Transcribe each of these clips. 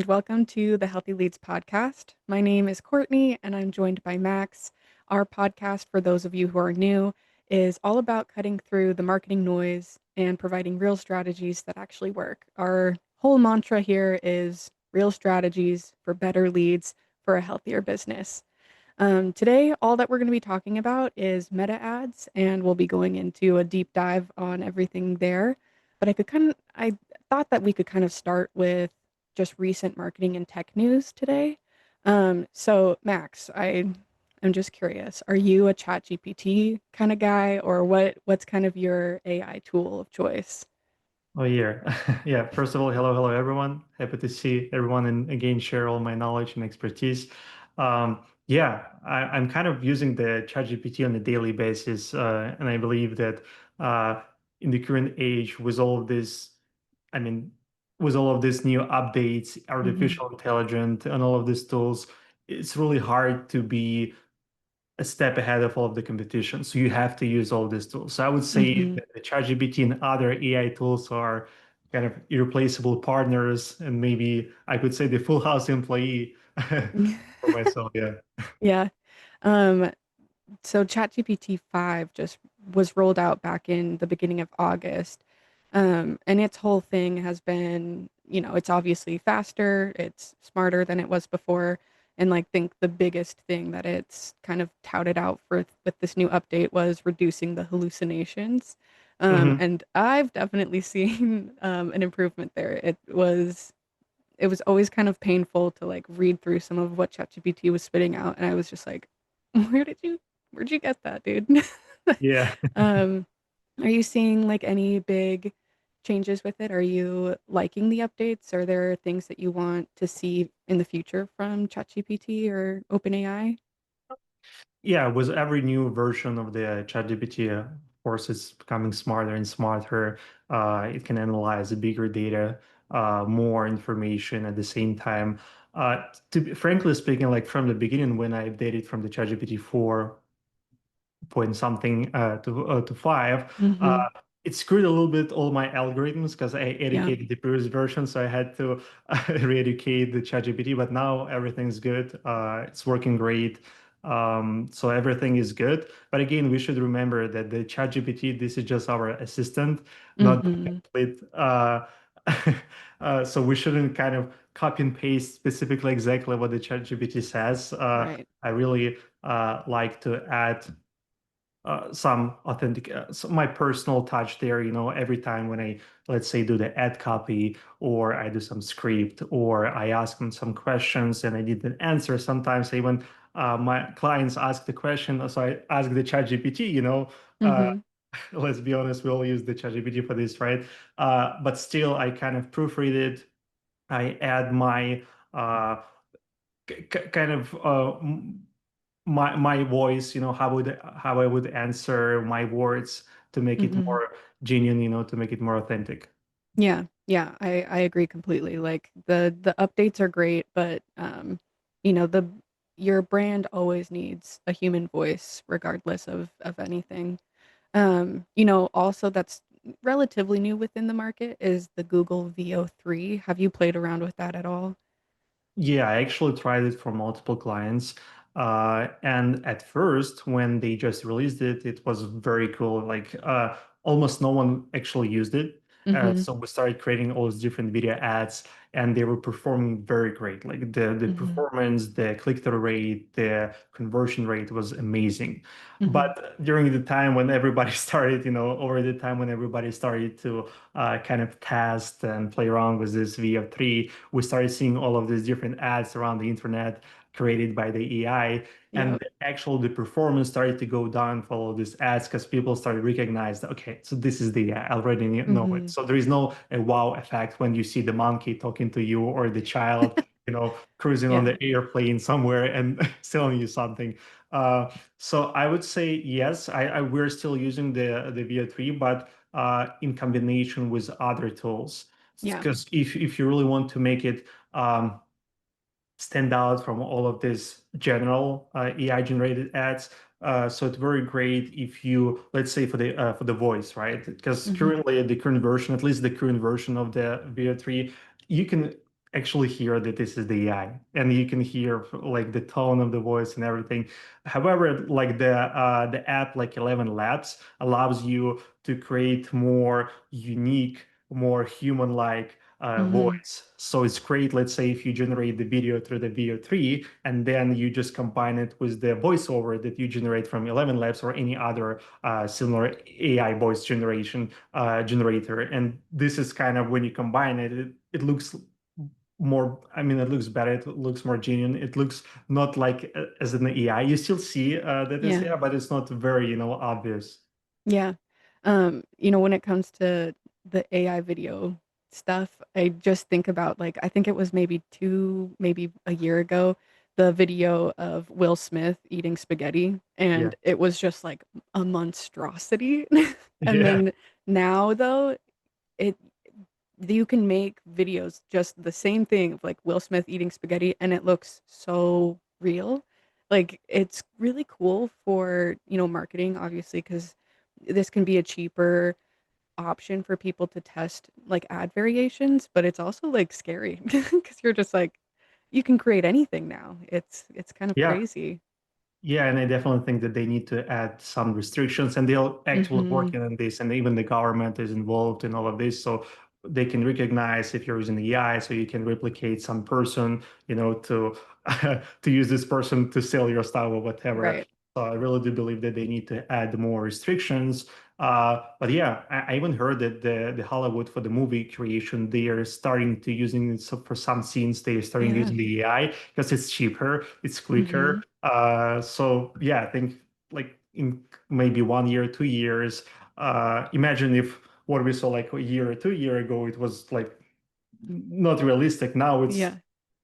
and welcome to the Healthy Leads podcast. My name is Courtney, and I'm joined by Max. Our podcast, for those of you who are new, is all about cutting through the marketing noise and providing real strategies that actually work. Our whole mantra here is real strategies for better leads for a healthier business. Today, all that we're going to be talking about is meta ads, and we'll be going into a deep dive on everything there. But I thought that we could kind of start with just recent marketing and tech news today. So Max, I'm just curious, are you a chat GPT kind of guy, or what's kind of your AI tool of choice? Oh yeah. Yeah. First of all, hello everyone. Happy to see everyone and again share all my knowledge and expertise. I'm kind of using the ChatGPT on a daily basis, and I believe that uh, in the current age, with all of this, I mean, with all of these new updates, Mhm. artificial intelligence, and all of these tools, it's really hard to be a step ahead of all of the competition. So you have to use all these tools. So I would say Mhm. that the ChatGPT and other AI tools are kind of irreplaceable partners, and maybe I could say the full house employee for myself. Yeah. Yeah. Um, so ChatGPT 5 just was rolled out back in the beginning of August. And its whole thing has been, it's obviously faster, it's smarter than it was before. And like think the biggest thing that it's kind of touted out for with this new update was reducing the hallucinations. Hmm. And I've definitely seen an improvement there. It was always kind of painful to like read through some of what ChatGPT was spitting out, and I was just like, where'd you get that, dude? Yeah. um, are you seeing like any big changes with it? Are you liking the updates? Are there things that you want to see in the future from ChatGPT or OpenAI? Yeah, with every new version of the ChatGPT, of course, it's becoming smarter and smarter. It can analyze the bigger data, more information at the same time. Frankly speaking, like from the beginning, when I updated from the ChatGPT 4 point something to 5, Mm-hmm. it screwed a little bit all my algorithms because I Yeah. educated the previous version, so I had to re-educate the ChatGPT. But now everything's good. It's working great. So everything is good. But again, we should remember that the ChatGPT, this is just our assistant, not the Mm-hmm. complete. So we shouldn't kind of copy and paste specifically exactly what the ChatGPT says. Right. I really like to add some authentic my personal touch there, every time when I, let's say, do the ad copy, or I do some script, or I ask them some questions and I need an answer. Sometimes even my clients ask the question, so I ask the chat gpt, uh, Mm-hmm. let's be honest, we all use the chat gpt for this, right? But still I kind of proofread it. I add my uh, kind of my voice, how I would answer my words to make it Mm-hmm. more genuine, to make it more authentic. Yeah, yeah, I agree completely. Like the updates are great, but you know, the your brand always needs a human voice regardless of anything. Also that's relatively new within the market is the Google VO3. Have you played around with that at all? Yeah, I actually tried it for multiple clients. And at first, when they just released it, it was very cool. Like almost no one actually used it. Mhm. So we started creating all these different video ads, and they were performing very great. Like the Mhm. performance, the click-through rate, the conversion rate was amazing. Mhm. But during the time when everybody started, over the time when everybody started to kind of test and play around with this VO3, we started seeing all of these different ads around the internet created by the AI, and Yep. the performance started to go down for all of these ads because people started recognize that, okay, so this is the AI, I already know it. Mhm. So there is no a wow effect when you see the monkey talking to you, or the child, cruising on Yeah. the airplane somewhere and selling you something. So I would say yes, we're still using the VO3, but in combination with other tools. Yeah. Because if you really want to make it stand out from all of these general AI generated ads, so it's very great if you, let's say, for the voice, right? Because Mhm. currently the current version, at least the current version of the VO3, you can actually hear that this is the AI, and you can hear like the tone of the voice and everything. However, like the app like 11 Labs allows you to create more unique, more human-like Mhm. voice. So it's great. Let's say if you generate the video through the video tree, and then you just combine it with the voiceover that you generate from 11 Labs or any other similar AI voice generation generator. And this is kind of when you combine it, it looks more, I mean, it looks better, it looks more genuine, it looks not like as an AI. You still see that it's Yeah. AI, but it's not very, obvious. Yeah. When it comes to the AI video stuff, I just think about like I think it was maybe a year ago, the video of Will Smith eating spaghetti, Yeah. and it was just like a monstrosity. And Yeah. then now though, it you can make videos just the same thing of like Will Smith eating spaghetti and it looks so real. Like it's really cool for, marketing obviously because this can be a cheaper option for people to test like ad variations, but it's also like scary because you're just like you can create anything now. It's kind of Yeah. crazy. Yeah, and I definitely think that they need to add some restrictions, and they're actually Mhm. working on this, and even the government is involved in all of this, so they can recognize if you're using AI, so you can replicate some person, to to use this person to sell your stuff or whatever. Right. So I really do believe that they need to add more restrictions. But yeah, I even heard that the Hollywood for the movie creation, they are starting to using it so for some scenes, they're starting Yeah. using the AI because it's cheaper, it's quicker. Mhm. So yeah, I think like in maybe 1 year, 2 years, imagine if what we saw like a year or 2 year ago, it was like not realistic. Now it's Yeah.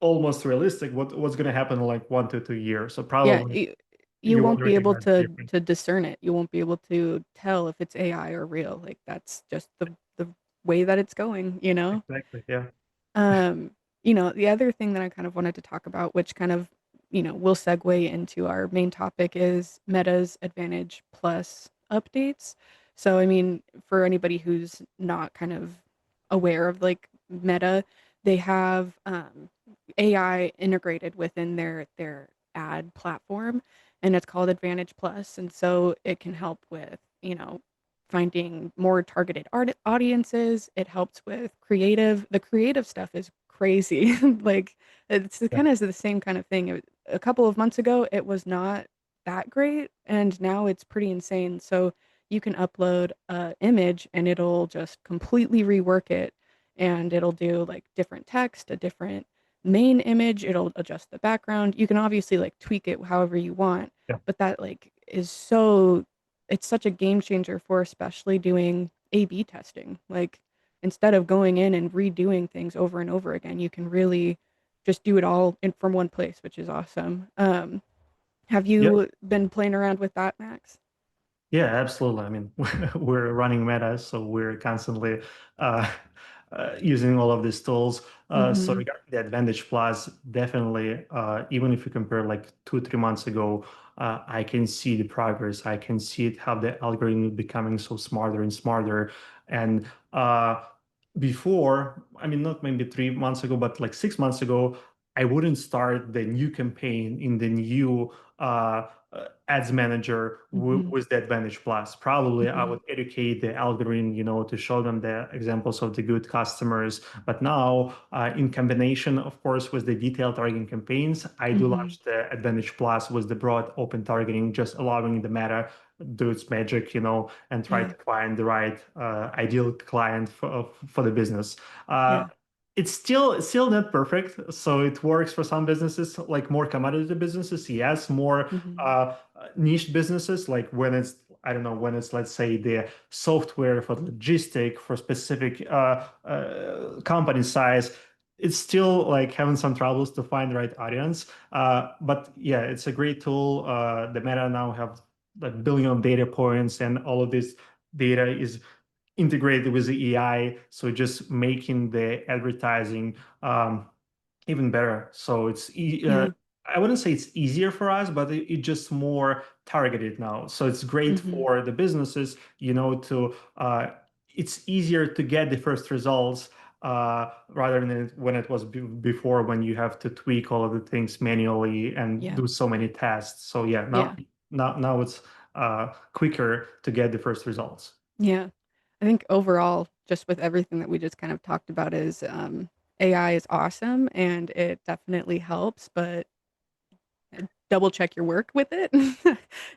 almost realistic. What's going to happen in like 1 to 2 years? So Yeah, probably you you won't won't be able recognize the to difference. to discern it. You won't be able to tell if it's AI or real. Like that's just the way that it's going, you know? Exactly. Yeah. Um, the other thing that I kind of wanted to talk about, which kind of, will segue into our main topic is Meta's Advantage Plus updates. So, I mean, for anybody who's not kind of aware of like Meta, they have AI integrated within their ad platform, and it's called Advantage Plus, and so it can help with, finding more targeted audiences. It helps with the creative stuff is crazy. Like it's Yeah. kind of the same kind of thing. A couple of months ago, it was not that great, and now it's pretty insane. So you can upload a image and it'll just completely rework it and it'll do like different text, a different main image, it'll adjust the background. You can obviously like tweak it however you want, Yeah. but that like is so it's such a game changer for especially doing A/B testing. Like instead of going in and redoing things over and over again, you can really just do it all in from one place, which is awesome. Have Yeah. you been playing around with that, Max? Yeah, absolutely. I mean, we're running Meta, so we're constantly uh, using all of these tools. So Mhm. regarding the Advantage Plus, definitely, even if you compare like 2, 3 months ago, I can see the progress. I can see it how the algorithm is becoming so smarter and smarter. And before, I mean, not maybe 3 months ago, but like 6 months ago, I wouldn't start the new campaign in the new ads manager Mhm. with the Advantage Plus. Probably I Mhm. would educate the algorithm, to show them the examples of the good customers. But now, in combination, of course, with the detailed targeting campaigns, I do Mhm. launch the Advantage Plus with the broad open targeting, just allowing the Meta do its magic, and try Yeah. to find the right ideal client for the business. Uh, Yeah. it's still not perfect, so it works for some businesses, like more commodity businesses, yes, more Mhm. uh, niche businesses, like when it's, I don't know, when it's, let's say, the software for logistic for specific company size, it's still like having some troubles to find the right audience. But yeah, it's a great tool. The Meta now have a billion data points, and all of this data is integrated with the AI, so just making the advertising even better. So Yeah. I wouldn't say it's easier for us, but it's just more targeted now. So it's great Mhm. for the businesses, to it's easier to get the first results rather than when it was before when you have to tweak all of the things manually and Yeah. do so many tests. So yeah, Yeah. now it's quicker to get the first results. Yeah. I think overall, just with everything that we just kind of talked about is AI is awesome and it definitely helps, but double check your work with it.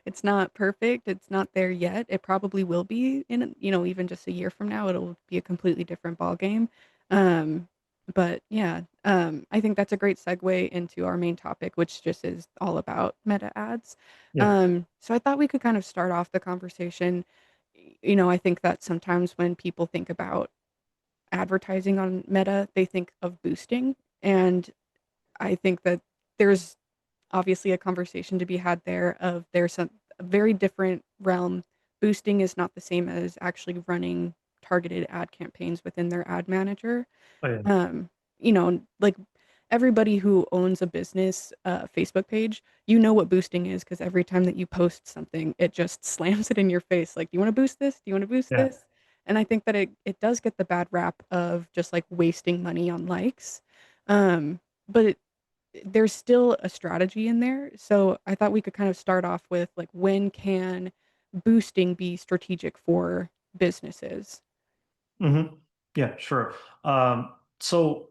It's not perfect. It's not there yet. It probably will be in, even just a year from now, it'll be a completely different ball game. Um, but yeah, I think that's a great segue into our main topic, which just is all about meta ads. Yeah. So I thought we could kind of start off the conversation. I think that sometimes when people think about advertising on Meta, they think of boosting. And I think that there's obviously a conversation to be had there of there's a very different realm. Boosting is not the same as actually running targeted ad campaigns within their ad manager. Oh, yeah. Like everybody who owns a business Facebook page, what boosting is because every time that you post something, it just slams it in your face. Like, do you want to boost this? Do you want to boost Yeah. this? And I think that it does get the bad rap of just like wasting money on likes. But there's still a strategy in there. So I thought we could kind of start off with like when can boosting be strategic for businesses? Hmm. Yeah, sure. So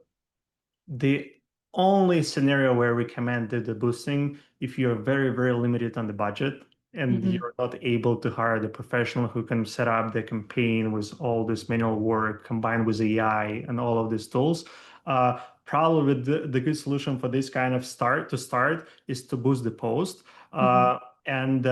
the only scenario where we recommend the boosting if you're very, very limited on the budget and Hmm. you're not able to hire the professional who can set up the campaign with all this manual work combined with AI and all of these tools. Probably the good solution for this kind of start is to boost the post. Hmm. And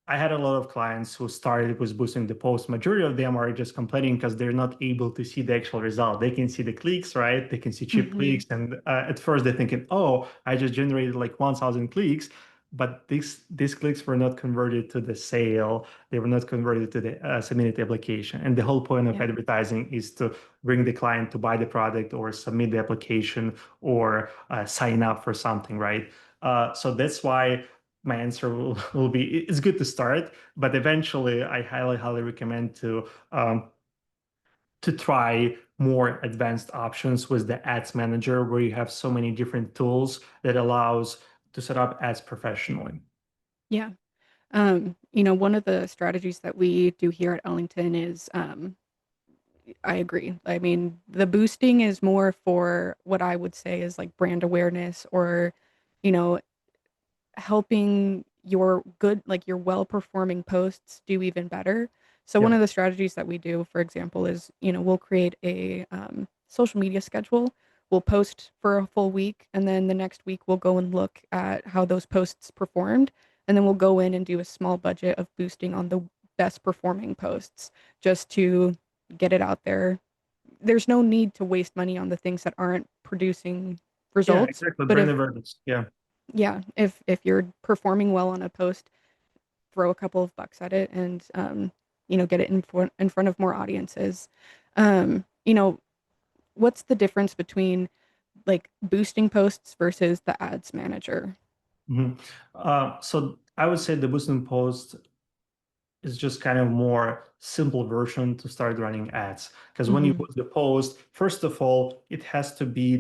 I had a lot of clients who started with boosting the post. Majority of them are just complaining because they're not able to see the actual result. They can see the clicks, right? They can see cheap Hmm. clicks, and at first they're thinking, "Oh, I just generated like 1,000 clicks," but these clicks were not converted to the sale. They were not converted to the submitted application. And the whole point of Yeah. advertising is to bring the client to buy the product or submit the application or sign up for something, right? So that's why my answer will be it's good to start, but eventually I highly, highly recommend to try more advanced options with the ads manager where you have so many different tools that allows to set up ads professionally. Yeah. One of the strategies that we do here at Ellington is I agree. I mean, the boosting is more for what I would say is like brand awareness or, you know, helping your good like your well-performing posts do even better. So one Yeah. of the strategies that we do, for example, is, we'll create a social media schedule. We'll post for a full week, and then the next week we'll go and look at how those posts performed, and then we'll go in and do a small budget of boosting on the best performing posts just to get it out there. There's no need to waste money on the things that aren't producing Yeah, results, exactly. but Brand if awareness. Yeah. yeah, if you're performing well on a post, throw a couple of bucks at it and get it in front of more audiences. Um, you know, what's the difference between like boosting posts versus the ads manager? Mhm. So I would say the boosting post is just kind of more simple version to start running ads. Because when you Hmm. put the post, first of all, it has to be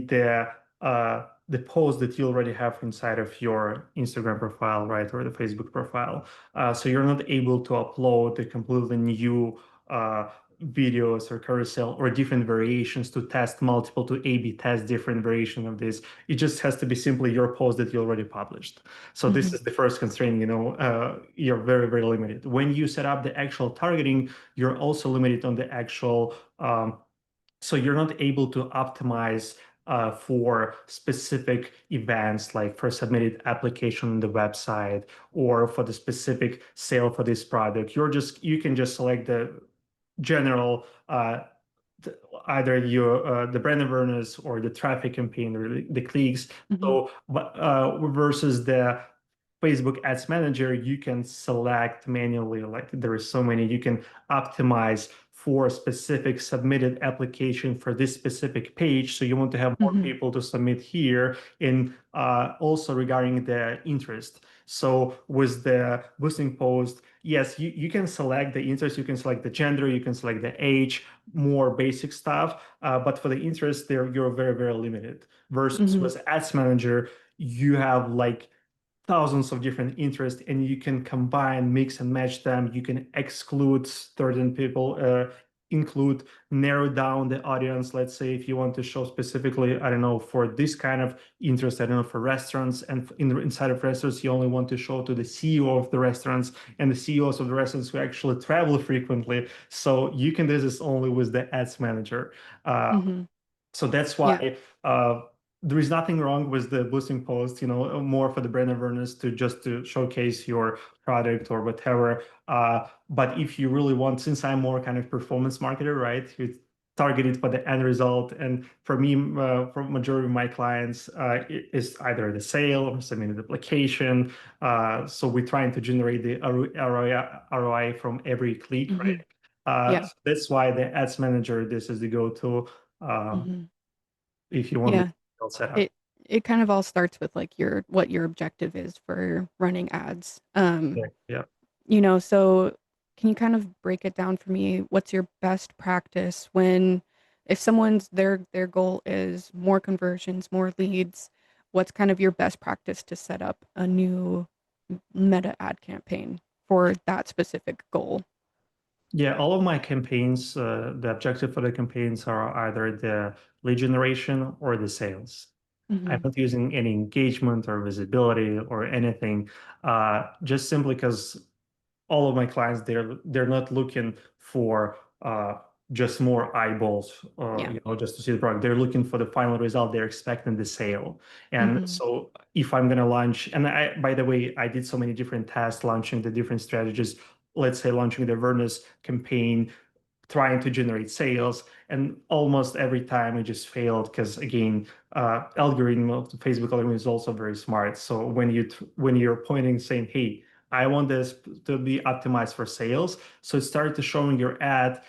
the post that you already have inside of your Instagram profile, right, or the Facebook profile. So you're not able to upload a completely new videos or carousel or different variations to test multiple to A/B test different variation of this. It just has to be simply your post that you already published. So this Hmm. is the first constraint, you're very, very limited. When you set up the actual targeting, you're also limited on the actual, so you're not able to optimize for specific events, like for submitted application on the website or for the specific sale for this product. You can just select the general th- either your the brand awareness or the traffic campaign or the clicks. Hmm. So, but versus the Facebook Ads Manager, you can select manually. Like there is so many, you can optimize for a specific submitted application for this specific page. So you want to have more Hmm. people to submit here. And also regarding the interest. So with the boosting post, yes, you can select the interest, you can select the gender, you can select the age, more basic stuff. But for the interest, there you're very, very limited. Versus Hmm. with Ads Manager, you have like thousands of different interests and you can combine, mix and match them. You can exclude certain people, include, narrow down the audience. Let's say if you want to show specifically, I don't know, for this kind of interest, I don't know, for restaurants, and inside of restaurants, you only want to show to the CEO of the restaurants and the CEOs of the restaurants who actually travel frequently. So you can do this only with the ads manager. Uh, Hmm. so that's Yeah. why uh, there is nothing wrong with the boosting post, more for the brand awareness to just to showcase your product or whatever. But if you really want, since I'm more kind of performance marketer, right? It's targeted for the end result. And for me, for majority of my clients, it is either the sale or submitted application. So we're trying to generate the ROI from every click, Hmm. right? Yeah. So that's why the ads manager, this is the go-to. Um, Hmm. if you want the Yeah. detailed setup. It it kind of all starts with like your what your objective is for running ads. Yeah, yeah, So can you kind of break it down for me? What's your best practice when if someone's their goal is more conversions, more leads, what's kind of your best practice to set up a new meta ad campaign for that specific goal? yeah. All of my campaigns, the objective for the campaigns are either the lead generation or the sales. I'm Hmm. not using any engagement or visibility or anything, just simply because all of my clients, they're not looking for just more eyeballs, Yeah. just to see the product. They're looking for the final result. They're expecting the sale. And Hmm. so if I'm going to launch, and by the way, I did so many different tests launching the different strategies. Let's say launching the awareness campaign, trying to generate sales, and almost every time it just failed because again, algorithm of the Facebook algorithm is also very smart. So when you're pointing saying, hey, I want this to be optimized for sales, so it started to showing your ad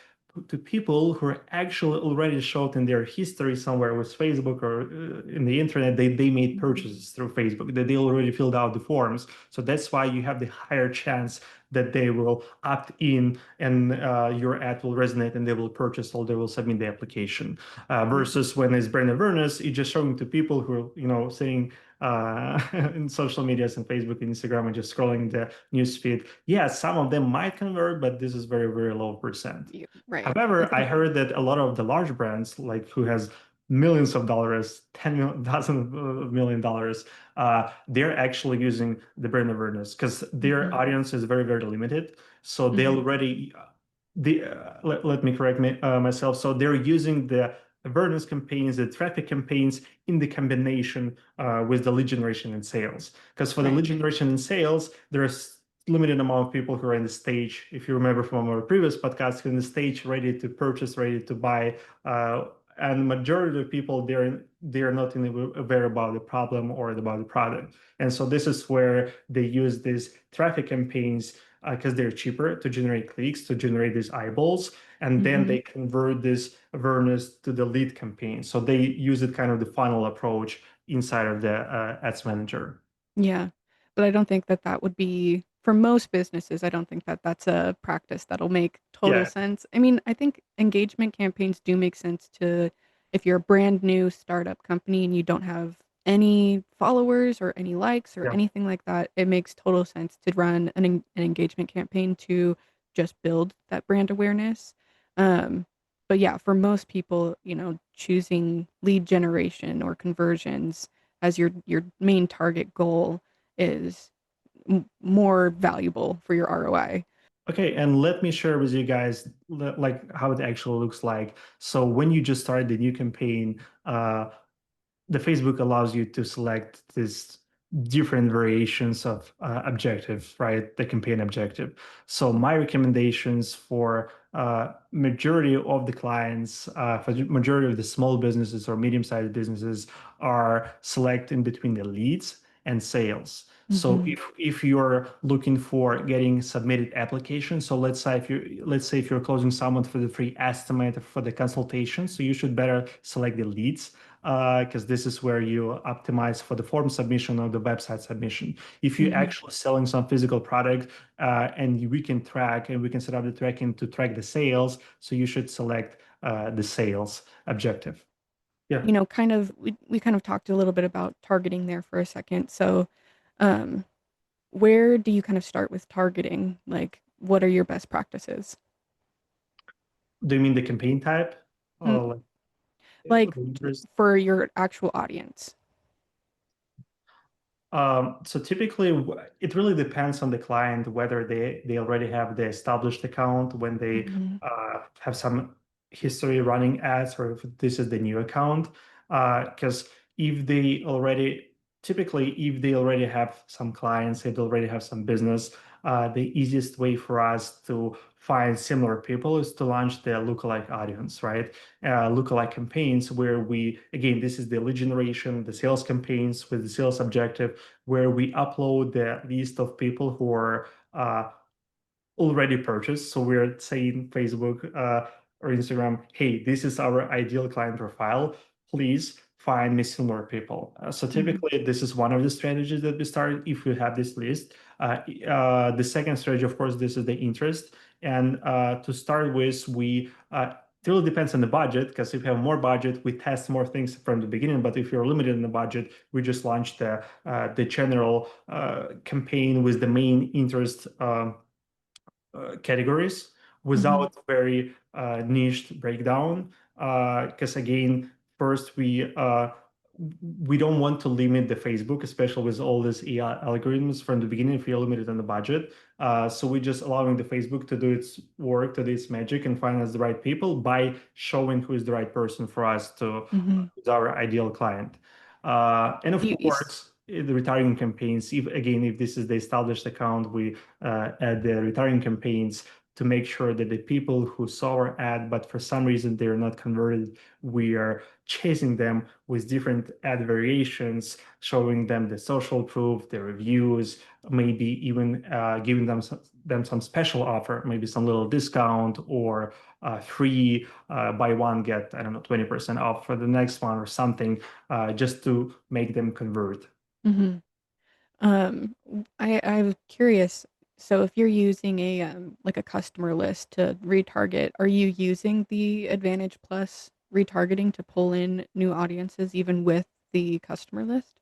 to people who are actually already showed in their history somewhere with Facebook or in the internet, they made Hmm. purchases through Facebook, that they already filled out the forms. So that's why you have the higher chance that they will opt in and your ad will resonate and they will purchase or they will submit the application. Hmm. Versus when it's brand awareness, it's just showing to people who are, sitting in social medias and Facebook and Instagram and just scrolling the news feed. Yeah, some of them might convert, but this is very, very low percent. Right. However, I Okay. heard that a lot of the large brands, like who has millions of dollars, 10 million, dozens of million dollars, they're actually using the brand awareness because their Hmm. audience is very, very limited. So they Hmm. already, let me correct myself. So they're using the awareness campaigns, the traffic campaigns in the combination with the lead generation and sales. Because for the Right. lead generation and sales, there's limited amount of people who are in the stage, if you remember from our previous podcast, in the stage ready to purchase, ready to buy. And majority of people, they're not even aware about the problem or about the product. And so this is where they use these traffic campaigns because they're cheaper to generate clicks, to generate these eyeballs, and then Hmm. they convert this awareness to the lead campaign. So they use it kind of the funnel approach inside of the ads manager. Yeah, but I don't think that that would be for most businesses, I don't think that that's a practice that'll make total Yeah, sense. I mean, I think engagement campaigns do make sense to if you're a brand new startup company and you don't have any followers or any likes or yeah. anything like that, it makes total sense to run an engagement campaign to just build that brand awareness. Um, but yeah, for most people, choosing lead generation or conversions as your main target goal is more valuable for your ROI. Okay, and let me share with you guys like how it actually looks like. So when you just start the new campaign, the Facebook allows you to select this different variations of objectives, right? The campaign objective. So my recommendations for majority of the clients, for the majority of the small businesses or medium-sized businesses, are select in between the leads and sales. So Mhm. if you're looking for getting submitted applications, so let's say if you're closing someone for the free estimate for the consultation, so you should better select the leads because this is where you optimize for the form submission or the website submission. If you're Mhm. actually selling some physical product, and we can track and we can set up the tracking to track the sales, so you should select the sales objective. Yeah. Kind of we kind of talked a little bit about targeting there for a second. So, um, where do you kind of start with targeting? Like, what are your best practices? Do you mean the campaign type Mm, or like like the interest? for your actual audience. So typically, it really depends on the client whether they already have the established account when they Hmm. have some history running ads, or if this is the new account. Because if they already typically if they already have some clients, if they already have some business, the easiest way for us to find similar people is to launch the lookalike audience, right? Lookalike campaigns where we, again, this is the lead generation, the sales campaigns with the sales objective, where we upload the list of people who are already purchased. So we're saying Facebook or Instagram, hey, this is our ideal client profile. Please find me similar people. So Hmm. typically, this is one of the strategies that we start if we have this list. The second strategy, of course, this is the interest. And to start with, it really depends on the budget, because if you have more budget, we test more things from the beginning. But if you're limited in the budget, we just launch the general campaign with the main interest categories Hmm. without very niched breakdown. Because again, first we don't want to limit the Facebook, especially with all these AI algorithms from the beginning if you're limited on the budget. So we're just allowing the Facebook to do its work, to do its magic, and find us the right people by showing who is the right person for us to Hmm. who's our ideal client. And of You, you, s- course, the retargeting campaigns, if again, if this is the established account, we add the retargeting campaigns to make sure that the people who saw our ad, but for some reason they're not converted, we are chasing them with different ad variations, showing them the social proof, the reviews, maybe even giving them some special offer, maybe some little discount or free buy one get, I don't know, 20% off for the next one or something, just to make them convert. mhm. I was curious. So if you're using a like a customer list to retarget, are you using the Advantage Plus retargeting to pull in new audiences even with the customer list?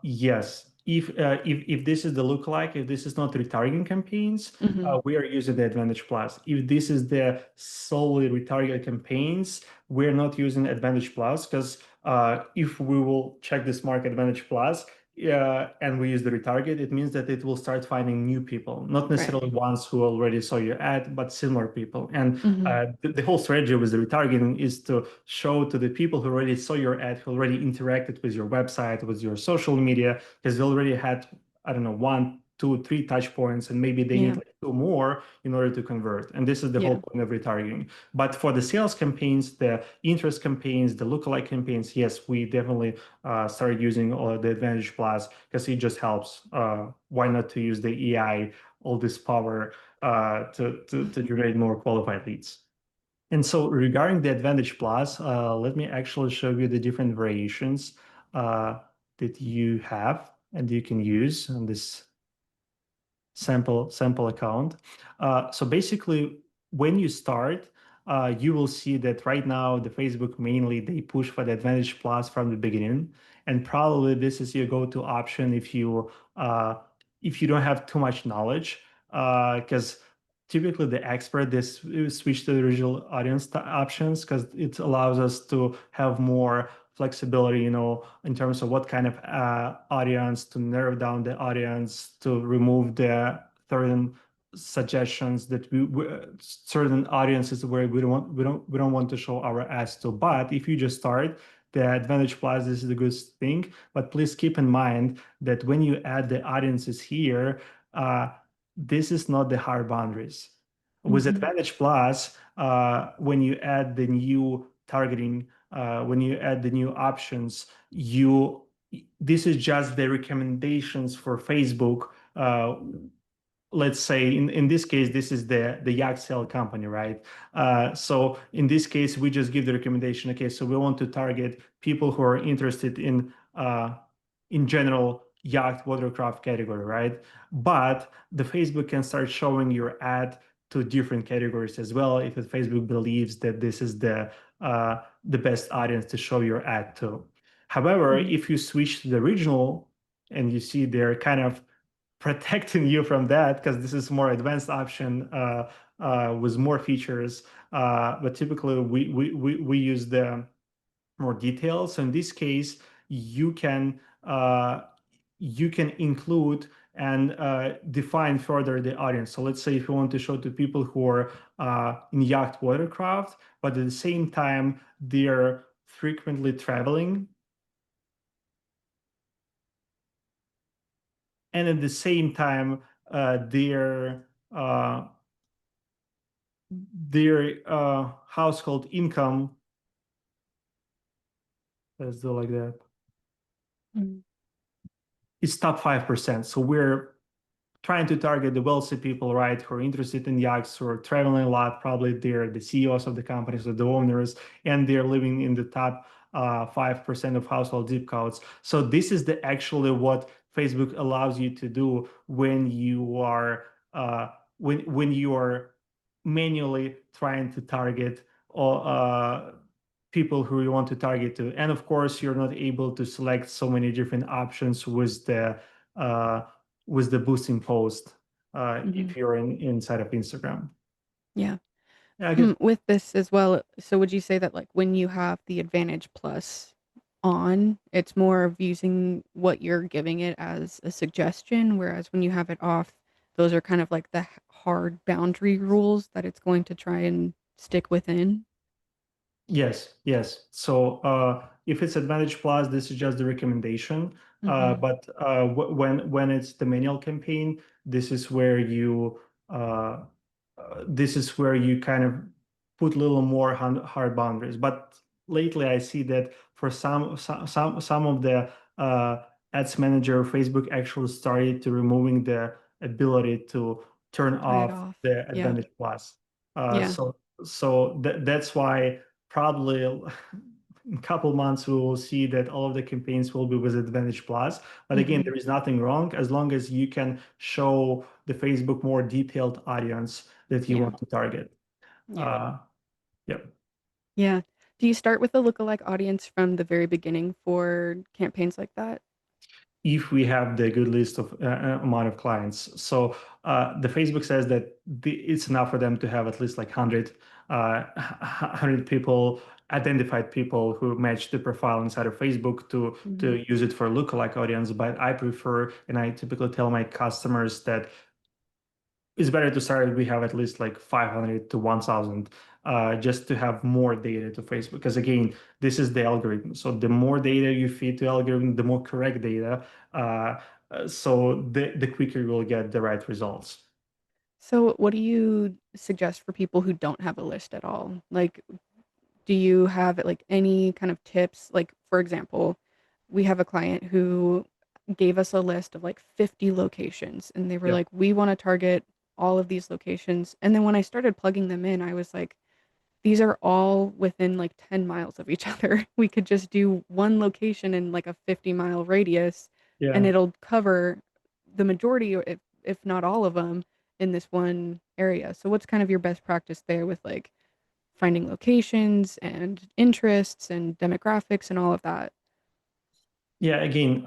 Yes. If this is the lookalike, if this is not retargeting campaigns, Hmm. we are using the Advantage Plus. If this is the solely retarget campaigns, we're not using Advantage Plus, because if we will check this mark Advantage Plus, and we use the retarget, it means that it will start finding new people, not Right. necessarily ones who already saw your ad, but similar people. And Hmm. the whole strategy with the retargeting is to show to the people who already saw your ad, who already interacted with your website, with your social media, because they already had, I don't know, one, two, three touch points, and maybe they need Yeah. like two more in order to convert. And this is the whole Yeah. point of retargeting. But for the sales campaigns, the interest campaigns, the lookalike campaigns, yes, we definitely started using the Advantage Plus, because it just helps. Why not to use the AI, all this power to generate more qualified leads? And so regarding the Advantage Plus, let me actually show you the different variations uh, that you have and you can use on this sample account. So basically, when you start, you will see that right now the Facebook mainly they push for the Advantage Plus from the beginning, and probably this is your go-to option if you don't have too much knowledge, because typically the expert this switch to the original audience options, because it allows us to have more flexibility, in terms of what kind of audience, to narrow down the audience, to remove the certain suggestions that certain audiences where we don't want to show our ads to. But if you just start, the Advantage Plus, this is a good thing. But please keep in mind that when you add the audiences here, uh, this is not the hard boundaries. With Hmm. Advantage Plus, when you add the new targeting, when you add the new options, this is just the recommendations for Facebook let's say in this case, this is the yacht sale company, right? So in this case, we just give the recommendation. Okay, so we want to target people who are interested in general yacht watercraft category, right? But the Facebook can start showing your ad to different categories as well if Facebook believes that this is the best audience to show your ad to. However, Mhm. if you switch to the regional and you see they're kind of protecting you from that because this is more advanced option with more features. But typically, we use the more details. So in this case, you can uh, you can include and define further the audience. So let's say if you want to show to people who are in yacht watercraft, but at the same time they're frequently traveling, and at the same time uh, their household income, let's do like that, Mhm. is top 5%. So we're trying to target the wealthy people, right, who are interested in yachts, who are traveling a lot. Probably they're the CEOs of the companies or the owners, and they're living in the top 5% of household zip codes. So this is the actually what Facebook allows you to do when you are when you are manually trying to target all, people who you want to target to. And of course, you're not able to select so many different options uh, with the boosting post Mhm. if you're inside of Instagram. Yeah. Yeah, I guess With this as well, so would you say that like when you have the Advantage Plus on, it's more of using what you're giving it as a suggestion, whereas when you have it off, those are kind of like the hard boundary rules that it's going to try and stick within? yes, yes. So if it's Advantage Plus, this is just the recommendation. Mhm. But when it's the manual campaign, this is where you uh, this is where you kind of put a little more hard boundaries. But lately, I see that for some of the ads manager, Facebook actually started to removing the ability to turn Turn it off off. the Yeah. Advantage Plus. Uh, Yeah. so that's why probably in a couple months we will see that all of the campaigns will be with Advantage Plus. But again, Mhm. there is nothing wrong as long as you can show the Facebook more detailed audience that you Yeah. want to target. Yeah. Uh, yep. Yeah. Do you start with a lookalike audience from the very beginning for campaigns like that? If we have the good list of amount of clients. So the Facebook says that it's enough for them to have at least like 100 people, identified people who match the profile inside of Facebook Mhm. to use it for lookalike audience. But I prefer, and I typically tell my customers that it's better to start if we have at least like 500 to 1000 just to have more data to Facebook. Because again, this is the algorithm. So the more data you feed to algorithm, the more correct data. So the quicker you will get the right results. So, what do you suggest for people who don't have a list at all? Like, do you have like any kind of tips? Like, for example, we have a client who gave us a list of like 50 locations, and they were Yep. like, we want to target all of these locations. And then when I started plugging them in, I was like, these are all within like 10 miles of each other. We could just do one location in like a 50-mile radius and Yeah. it'll cover the majority, or if not all of them, in this one area. So what's kind of your best practice there with like finding locations and interests and demographics and all of that? Yeah. Again,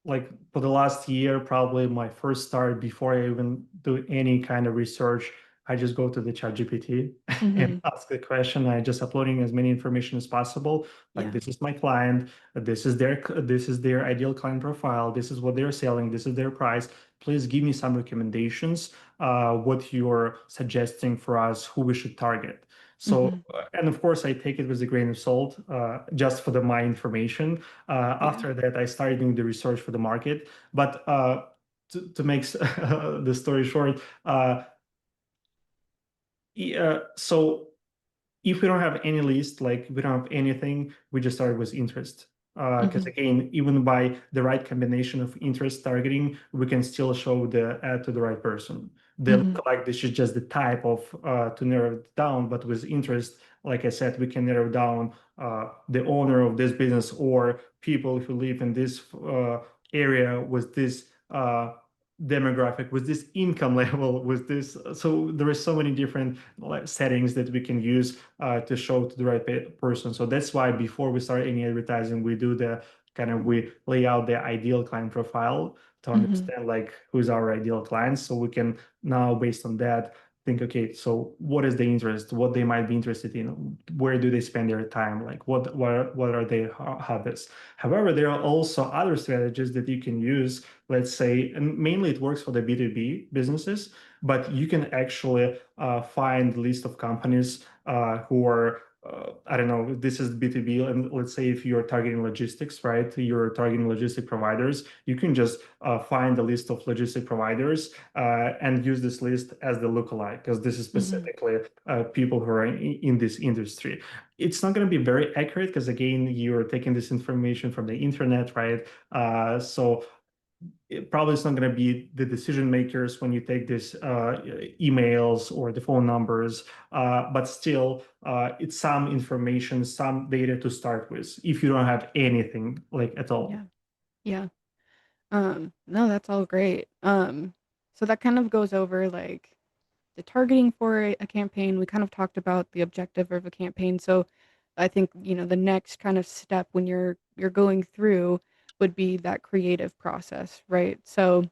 like for the last year, probably my first start before I even do any kind of research, I just go to the chat GPT and Mhm. ask the question. I just uploading as many information as possible. Like Yeah. this is my client, this is their ideal client profile, this is what they're selling, this is their price. Please give me some recommendations, what you're suggesting for us, who we should target. So, Mhm. and of course, I take it with a grain of salt, just for my information. Yeah. After that, I started doing the research for the market. But to make the story short, so if we don't have any list, like we don't have anything, we just started with interest. Because Mhm. again, even by the right combination of interest targeting, we can still show the ad to the right person. The Mhm. lookalike, this is just the type of to narrow it down, but with interest, like I said, we can narrow down the owner of this business or people who live in this area with this demographic, with this income level, with this. So there is so many different settings that we can use to show to the right person. So that's why before we start any advertising, we do the kind of we lay out the ideal client profile to Mhm. understand like who's our ideal clients. So we can now, based on that, think, okay, so what is the interest, what they might be interested in, where do they spend their time, like what are their habits. However, there are also other strategies that you can use, let's say, and mainly it works for the B2B businesses, but you can actually find a list of companies who are I don't know, this is B2B, and let's say if you're targeting logistics, right? You're targeting logistic providers, you can just find a list of logistic providers and use this list as the lookalike, because this is Mhm. specifically people who are in this industry. It's not going to be very accurate because, again, you're taking this information from the internet, right? So it probably is not going to be the decision makers when you take these emails or the phone numbers, but still, it's some information, some data to start with if you don't have anything like at all. Yeah. Yeah. No, that's all great. So that kind of goes over like the targeting for a campaign. We kind of talked about the objective of a campaign. So I think, the next kind of step when you're going through would be that creative process, right? So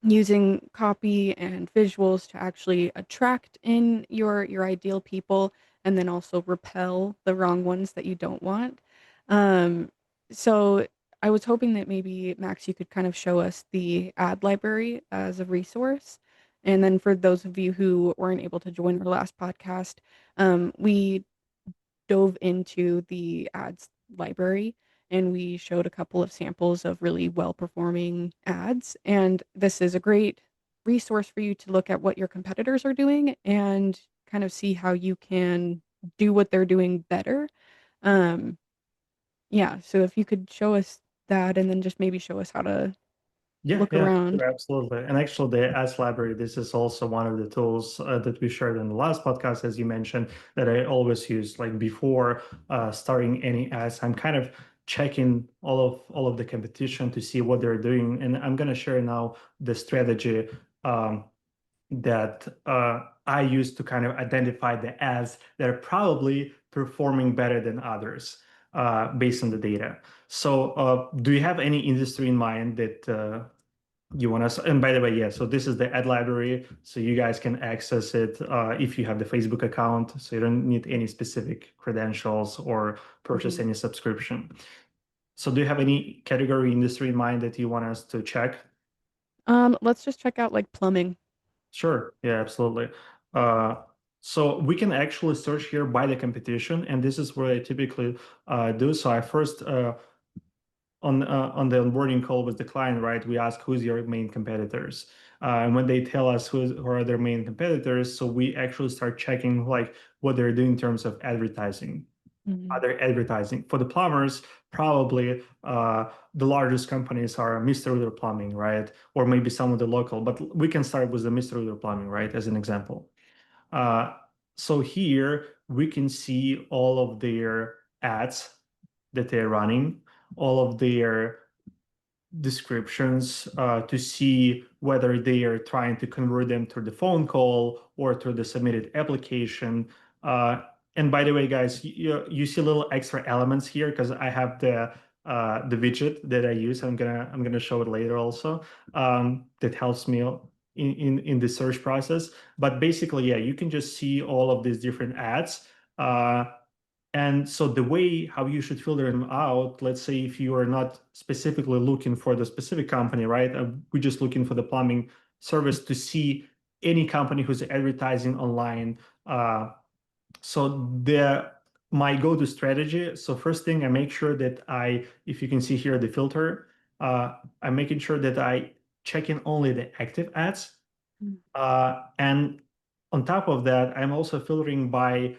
using copy and visuals to actually attract in your ideal people and then also repel the wrong ones that you don't want. Um, so I was hoping that maybe Max, you could kind of show us the ad library as a resource. And then for those of you who weren't able to join our last podcast, we dove into the ads library and we showed a couple of samples of really well performing ads. And this is a great resource for you to look at what your competitors are doing and kind of see how you can do what they're doing better. Um, yeah, so if you could show us that and then just maybe show us how to Yeah, look yeah, around. sure, absolutely. And actually, the Ads Library, this is also one of the tools that we shared in the last podcast, as you mentioned, that I always use. Like before starting any ads, I'm kind of checking all of the competition to see what they're doing, and I'm gonna share now the strategy that I use to kind of identify the ads that are probably performing better than others based on the data. So, do you have any industry in mind that you want to? And by the way, yeah, so this is the ad library, so you guys can access it if you have the Facebook account. So you don't need any specific credentials or purchase Mhm. any subscription. So, do you have any category industry in mind that you want us to check? Let's just check out like plumbing. Sure. Yeah, absolutely. Uh, so we can actually search here by the competition, and this is what I typically do. So I first on the onboarding call with the client, right? We ask who's your main competitors, and when they tell us who are their main competitors, so we actually start checking like what they're doing in terms of advertising. Mhm. Other advertising for the plumbers, probably the largest companies are Mr. Ruther Plumbing, right? Or maybe some of the local, but we can start with the Mr. Ruther Plumbing, right? As an example. Uh, so here we can see all of their ads that they're running, all of their descriptions to see whether they are trying to convert them through the phone call or through the submitted application. And by the way, guys, you see little extra elements here because I have the widget that I use. I'm gonna show it later also. That helps me in the search process. But basically, yeah, you can just see all of these different ads. And so the way how you should filter them out, let's say if you are not specifically looking for the specific company, right? We're just looking for the plumbing service to see any company who's advertising online. So the my go-to strategy. So first thing, I make sure that if you can see here the filter, I'm making sure that I check in only the active ads. And on top of that, I'm also filtering by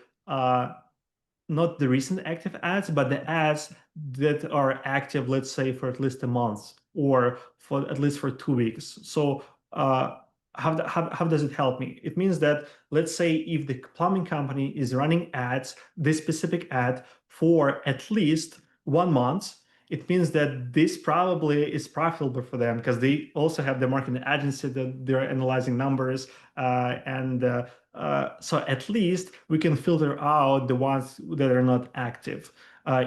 not the recent active ads, but the ads that are active, let's say, for at least a month or for at least for 2 weeks. So how does it help me? It means that, let's say, if the plumbing company is running ads, this specific ad for at least 1 month, it means that this probably is profitable for them because they also have the marketing agency that they're analyzing numbers. So at least we can filter out the ones that are not active.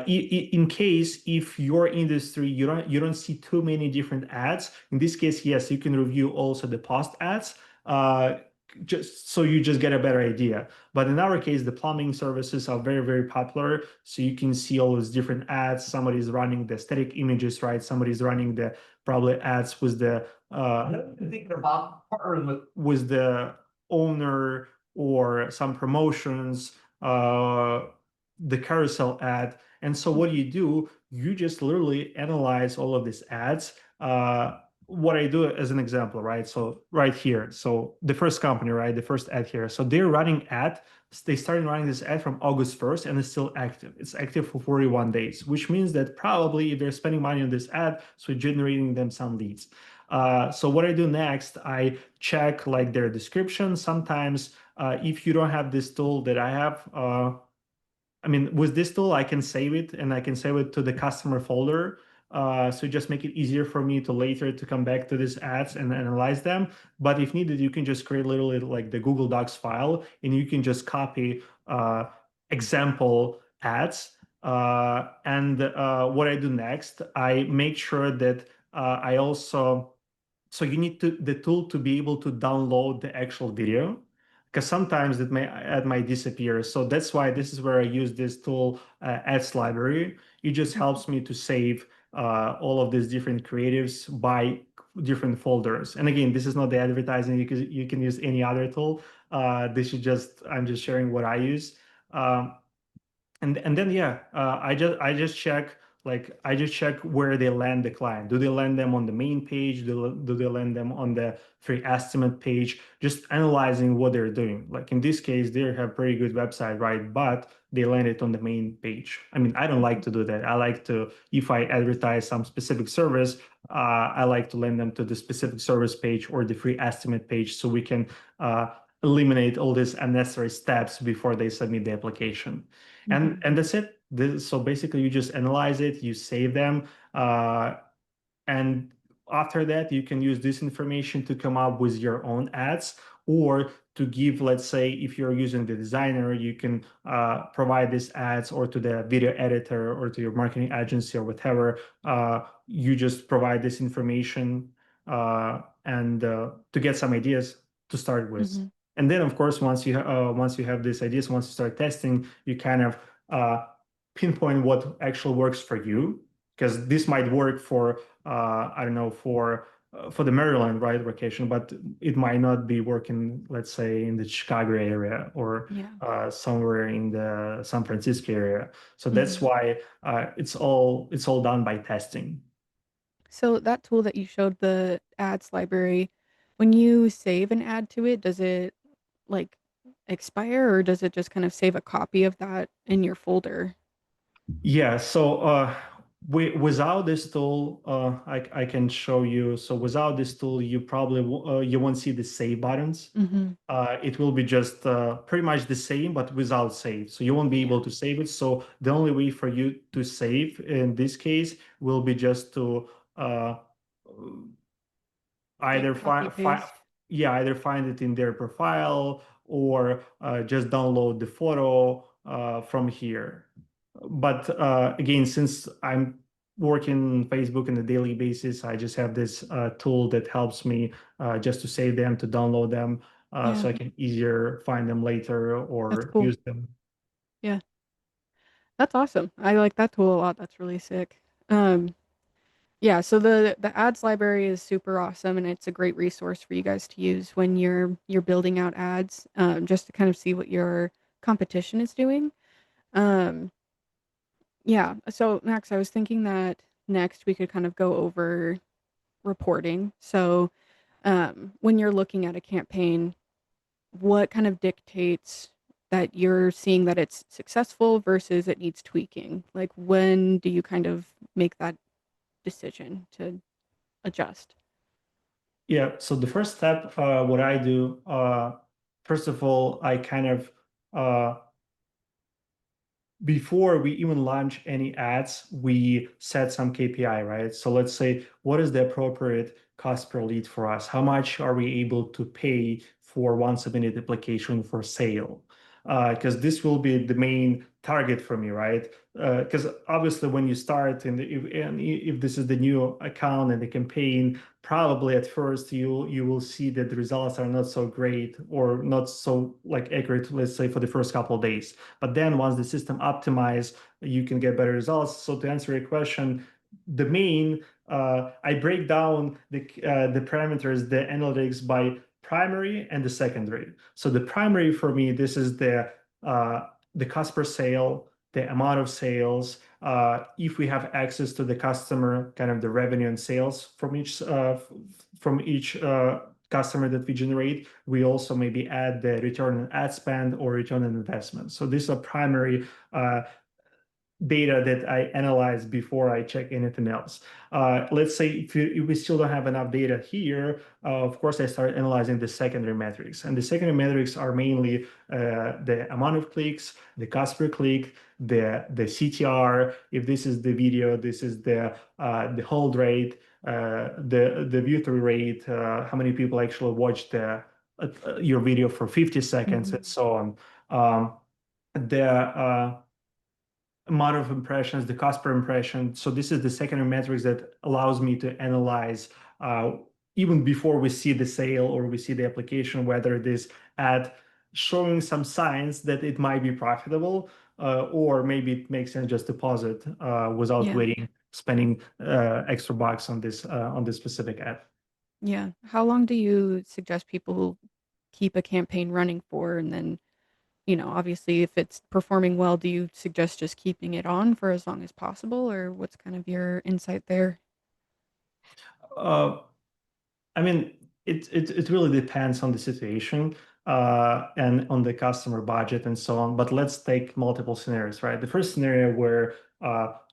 In case if your industry you don't see too many different ads, in this case, yes, you can review also the post ads. Uh, just so you just get a better idea. But in our case, the plumbing services are very, very popular. So you can see all those different ads. Somebody's running the static images, right? Somebody's running the probably ads with the I think they're partnered with the owner or some promotions, the carousel ad. And so what do you do? You just literally analyze all of these ads. What I do as an example, right? So right here, so the first company, right? The first ad here. So they're running ad. They started running this ad from August 1st and it's still active. It's active for 41 days, which means that probably if they're spending money on this ad, so generating them some leads. So what I do next, I check like their description. Sometimes if you don't have this tool that I have, I mean, with this tool, I can save it and I can save it to the customer folder. So just make it easier for me to later to come back to these ads and analyze them. But if needed, you can just create literally like the Google Docs file and you can just copy example ads. And what I do next, I make sure that I also so you need the tool to be able to download the actual video because sometimes it might disappear. So that's why this is where I use this tool, Ads Library. It just Mhm. helps me to save all of these different creatives by different folders. And again, this is not the advertising. You can use any other tool. This is just I'm just sharing what I use. Um, and then yeah, I just check where they land the client. Do they land them on the main page? Do they land them on the free estimate page? Just analyzing what they're doing. Like in this case, they have pretty good website, right? But they land it on the main page. I mean, I don't like Mhm. to do that. I like to, if I advertise some specific service, I like to land them to the specific service page or the free estimate page so we can eliminate all these unnecessary steps before they submit the application. And Mhm. and that's it. So basically, you just analyze it, you save them, and after that, you can use this information to come up with your own ads or to give, let's say, if you're using the designer, you can provide these ads or to the video editor or to your marketing agency or whatever. You just provide this information and to get some ideas to start with. Mhm. And then, of course, once you have these ideas, once you start testing, you kind of uh, pinpoint what actually works for you because this might work for I don't know for the Maryland right vacation, but it might not be working, let's say, in the Chicago area or Yeah. somewhere in the San Francisco area. So that's Mhm. why it's all done by testing. So that tool that you showed, the ads library, when you save an ad to it, does it like expire or does it just kind of save a copy of that in your folder? Yeah, so without this tool, I can show you. So without this tool, you won't see the save buttons. Mhm. It will be just pretty much the same, but without save. So you won't be Yeah. able to save it. So the only way for you to save in this case will be just to uh, Like either copy paste. either find it in their profile or just download the photo from here. But again, since I'm working Facebook on a daily basis, I just have this tool that helps me just to save them, to download them, Yeah. so I can easier find them later That's or cool. use them. Yeah. That's awesome. I like that tool a lot. That's really sick. Um, yeah, so the ads library is super awesome and it's a great resource for you guys to use when you're building out ads, just to kind of see what your competition is doing. Um, yeah, so Max, I was thinking that next we could kind of go over reporting. So, when you're looking at a campaign, what kind of dictates that you're seeing that it's successful versus it needs tweaking? Like, when do you kind of make that decision to adjust? Yeah. So the first step, what I do, first of all, I kind of before we even launch any ads, we set some KPI, right? So let's say, what is the appropriate cost per lead for us? How much are we able to pay for one submitted application for sale? Because this will be the main target for me, right? Because obviously, when you start and if this is the new account and the campaign, probably at first you will see that the results are not so great or not so like accurate, let's say for the first couple of days. But then once the system optimize, you can get better results. So to answer your question, the main I break down the parameters, the analytics by primary and the secondary. So the primary for me, this is the cost per sale, the amount of sales, if we have access to the customer, kind of the revenue and sales from each customer that we generate. We also maybe add the return on ad spend or return on investment. So these are primary data that I analyze before I check anything else. Let's say if we still don't have enough data here, of course, I start analyzing the secondary metrics. And the secondary metrics are mainly the amount of clicks, the cost per click, the CTR. If this is the video, this is the hold rate, the view-through rate, how many people actually watch your video for 50 seconds, Mhm. and so on. The amount of impressions, the cost per impression. So this is the secondary metrics that allows me to analyze even before we see the sale or we see the application, whether this ad showing some signs that it might be profitable, or maybe it makes sense just deposit without Yeah. waiting, spending extra bucks on this specific ad. Yeah. How long do you suggest people keep a campaign running for? And then, obviously, if it's performing well, do you suggest just keeping it on for as long as possible, or what's kind of your insight there? Uh, I mean, it really depends on the situation and on the customer budget and so on. But let's take multiple scenarios, right? The first scenario where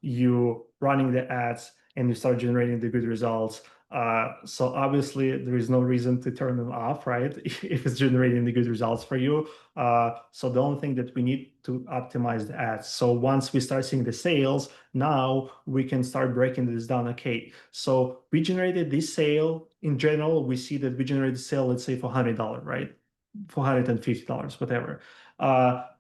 you running the ads and you start generating the good results. So obviously there is no reason to turn them off, right? If it's generating the good results for you. So the only thing that we need to optimize the ads. So once we start seeing the sales, now we can start breaking this down. Okay, so we generated this sale. In general, we see that we generated sale, let's say for $100, right? $450, whatever.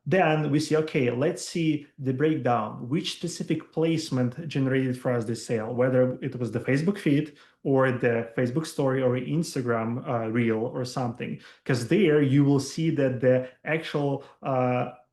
Then we see, okay, let's see the breakdown. Which specific placement generated for us this sale, whether it was the Facebook feed or the Facebook story or Instagram reel or something. Because there you will see that the actual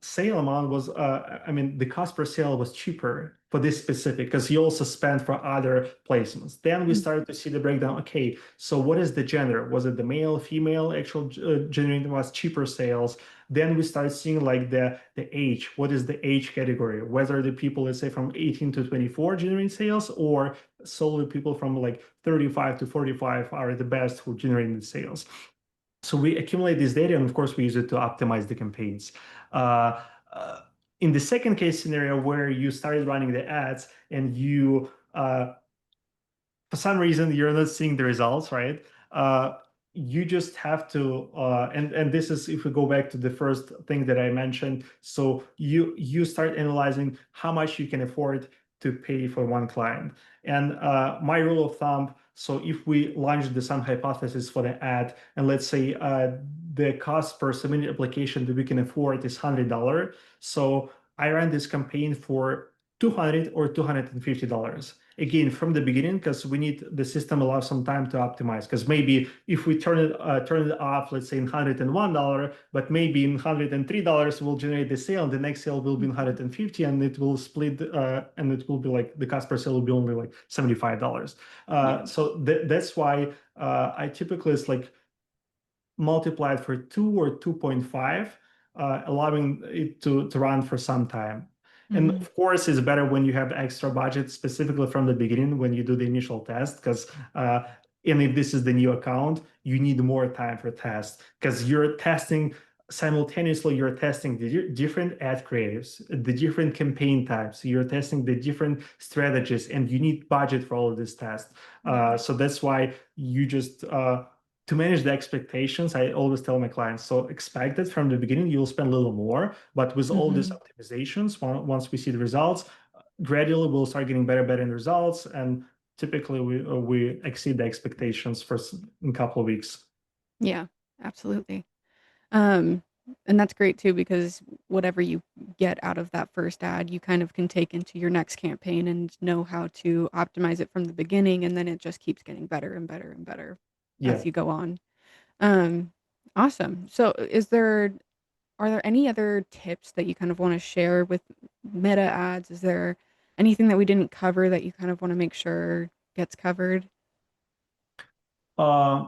sale amount was, I mean, the cost per sale was cheaper for this specific because you also spent for other placements. Then we Mhm. started to see the breakdown. Okay, so what is the gender? Was it the male, female? Actual generating was cheaper sales. Then we start seeing like the age. What is the age category? Whether the people, let's say from 18 to 24 generating sales, or solely people from like 35 to 45 are the best who generating the sales. So we accumulate this data, and of course, we use it to optimize the campaigns. Uh, uh, in the second case scenario, where you started running the ads and you for some reason you're not seeing the results, right? You just have to, and this is if we go back to the first thing that I mentioned. So you start analyzing how much you can afford to pay for one client. And my rule of thumb. So if we launch the some hypothesis for the ad, and let's say the cost per submitted application that we can afford is $100. So I ran this campaign for $200 or $250 again from the beginning, because we need the system allows some time to optimize, because maybe if we turn it off, let's say in $101, but maybe in $103 we'll generate the sale, and the next sale will be in Mhm. 150, and it will split and it will be like the cost per sale will be only like $75. Yeah. So that's why I typically it's like multiplied for 2 or 2.5, allowing it to run for some time. And Mhm. of course, it's better when you have extra budget, specifically from the beginning when you do the initial test, because and if this is the new account, you need more time for test because you're testing simultaneously you're testing the different ad creatives, the different campaign types, you're testing the different strategies, and you need budget for all of this tests. Yeah. So that's why you just to manage the expectations, I always tell my clients, so expect that from the beginning you'll spend a little more, but with all these Hmm. optimizations, once we see the results, gradually we'll start getting better in results, and typically we exceed the expectations in a couple of weeks. Yeah, absolutely. Um, and that's great too because whatever you get out of that first ad, you kind of can take into your next campaign and know how to optimize it from the beginning, and then it just keeps getting better and better and better as Yeah. you go on. Um, awesome. So, are there any other tips that you kind of want to share with meta ads? Is there anything that we didn't cover that you kind of want to make sure gets covered? Uh,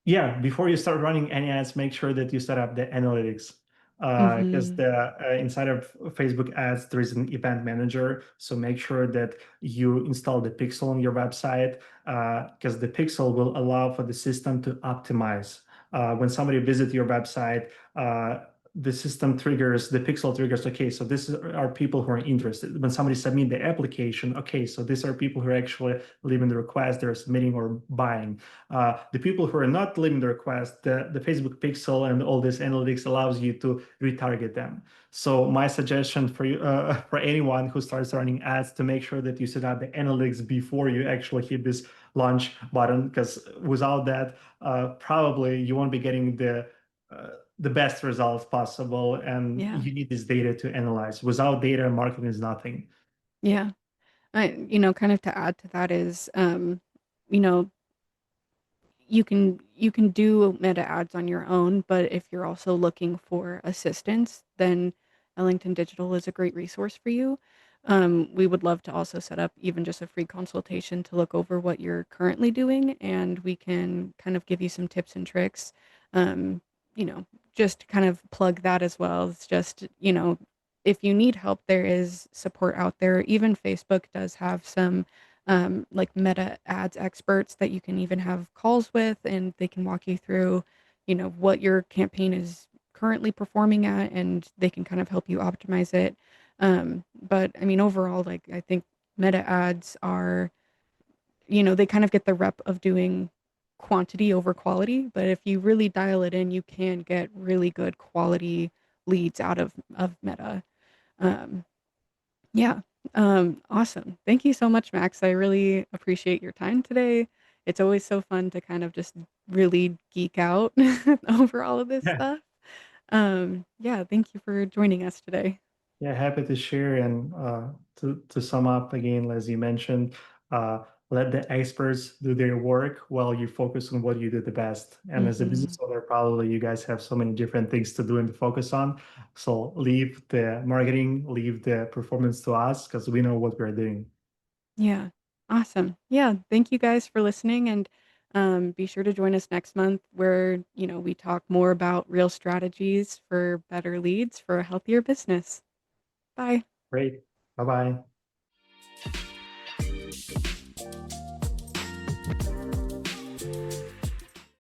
Yeah, before you start running any ads, make sure that you set up the analytics. Because Mm-hmm. the inside of Facebook ads, there is an event manager. So make sure that you install the pixel on your website, because the pixel will allow for the system to optimize. When somebody visits your website, the system triggers, the pixel triggers, okay, so this are people who are interested. When somebody submit the application, okay, so these are people who are actually leaving the request, they're submitting or buying. The people who are not leaving the request, the Facebook pixel and all this analytics allows you to retarget them. So my suggestion for you, for anyone who starts running ads, to make sure that you set up the analytics before you actually hit this launch button, because without that, probably you won't be getting uh, the best results possible, and Yeah. you need this data to analyze. Without data, marketing is nothing. Yeah. Kind of to add to that is, you know, you can do meta ads on your own, but if you're also looking for assistance, then Ellington Digital is a great resource for you. We would love to also set up even just a free consultation to look over what you're currently doing, and we can kind of give you some tips and tricks. Um, you know, just to kind of plug that as well. It's just, if you need help, there is support out there. Even Facebook does have some like meta ads experts that you can even have calls with, and they can walk you through, what your campaign is currently performing at, and they can kind of help you optimize it. But I mean, overall, like I think meta ads are, they kind of get the rep of doing quantity over quality, but if you really dial it in, you can get really good quality leads out of meta. Um, yeah. Awesome. Thank you so much, Max. I really appreciate your time today. It's always so fun to kind of just really geek out over all of this Yeah. stuff. Yeah, thank you for joining us today. Yeah, happy to share. And to sum up again, as you mentioned, uh, let the experts do their work while you focus on what you do the best. And as a business Hmm. owner, probably you guys have so many different things to do and to focus on. So leave the marketing, leave the performance to us, because we know what we're doing. Yeah. Awesome. Yeah. Thank you guys for listening, and be sure to join us next month where, we talk more about real strategies for better leads for a healthier business. Bye. Great. Bye bye.